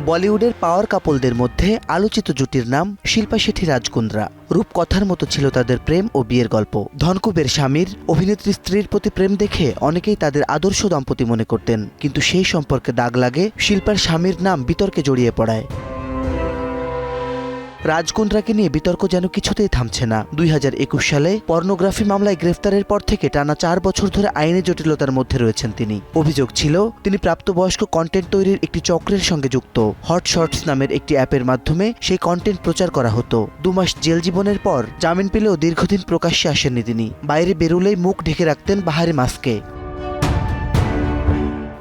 বলিউডের পাওয়ার কাপলদের মধ্যে আলোচিত জুটির নাম শিল্পা শেঠি রাজকুন্দ্রা। রূপকথার মতো ছিল তাদের প্রেম ও বিয়ের গল্প। ধনকুবের স্বামীর অভিনেত্রী স্ত্রীর প্রতি প্রেম দেখে অনেকেই তাদের আদর্শ দম্পতি মনে করতেন, কিন্তু সেই সম্পর্কে দাগ লাগে শিল্পার স্বামীর নাম বিতর্কে জড়িয়ে পড়ায়। রাজকুন্দ্রাকে নিয়ে বিতর্ক যেন কিছুতেই থামছে না। 2021 সালে পর্নোগ্রাফি মামলায় গ্রেফতারের পর থেকে টানা 4 বছর ধরে আইনি জটিলতার মধ্যে রয়েছেন তিনি। অভিযোগ ছিল তিনি প্রাপ্তবয়স্ক কন্টেন্ট তৈরির একটি চক্রের সঙ্গে যুক্ত। হট শর্টস নামের একটি অ্যাপের মাধ্যমে সেই কন্টেন্ট প্রচার করা হতো। 2 মাস জেল জীবনের পর জামিন পেলেও দীর্ঘদিন প্রকাশ্যে আসেননি তিনি। বাইরে বেরোলেই মুখ ঢেকে রাখতেন বাহারি মাস্কে।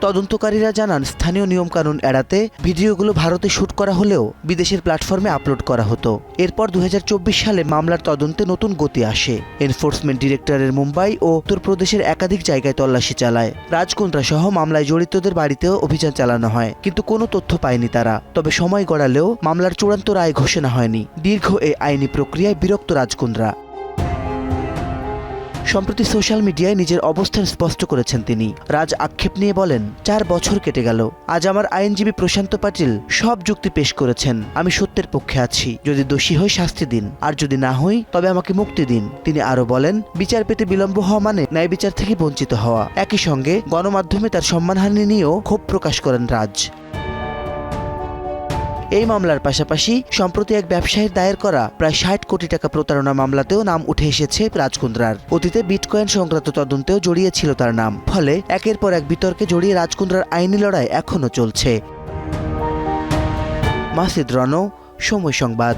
তদন্তকারীরা জানান, স্থানীয় নিয়মকানুন এড়াতে ভিডিওগুলো ভারতে শুট করা হলেও বিদেশের প্ল্যাটফর্মে আপলোড করা হতো। এরপর 2024 সালে মামলার তদন্তে নতুন গতি আসে। এনফোর্সমেন্ট ডিরেক্টরের মুম্বাই ও উত্তরপ্রদেশের একাধিক জায়গায় তল্লাশি চালায়। রাজকুন্দ্রা সহ মামলায় জড়িতদের বাড়িতেও অভিযান চালানো হয়, কিন্তু কোনো তথ্য পায়নি তারা। তবে সময় গড়ালেও মামলার চূড়ান্ত রায় ঘোষণা হয়নি। দীর্ঘ এই আইনি প্রক্রিয়ায় বিরক্ত রাজকুন্দ্রা। সম্প্রতি সোশ্যাল মিডিয়ায় নিজের অবস্থান স্পষ্ট করেছেন তিনি। রাজ আক্ষেপ নিয়ে বলেন, 4 বছর কেটে গেল। আজ আমার আইনজীবী প্রশান্ত পাটিল সব যুক্তি পেশ করেছেন। আমি সত্যের পক্ষে আছি। যদি দোষী হই শাস্তি দিন, আর যদি না হই তবে আমাকে মুক্তি দিন। তিনি আরো বলেন, বিচার পেতে বিলম্ব হওয়া মানে ন্যায় বিচার থেকে বঞ্চিত হওয়া। একই সঙ্গে গণমাধ্যমে তার সম্মানহানি নিয়েও ক্ষোভ প্রকাশ করেন রাজ। এই মামলার পাশাপাশি সম্প্রতি এক ব্যবসায়ীর দায়ের করা প্রায় 60 কোটি টাকা প্রতারণা মামলাতেও নাম উঠে এসেছে রাজকুন্দ্রার। অতীতে বিটকয়েন সংক্রান্ত তদন্তেও জড়িয়েছিল তার নাম। ফলে একের পর এক বিতর্কে জড়িয়ে রাজকুন্দ্রার আইনি লড়াই এখনও চলছে। মাসিদ রনো, সময় সংবাদ।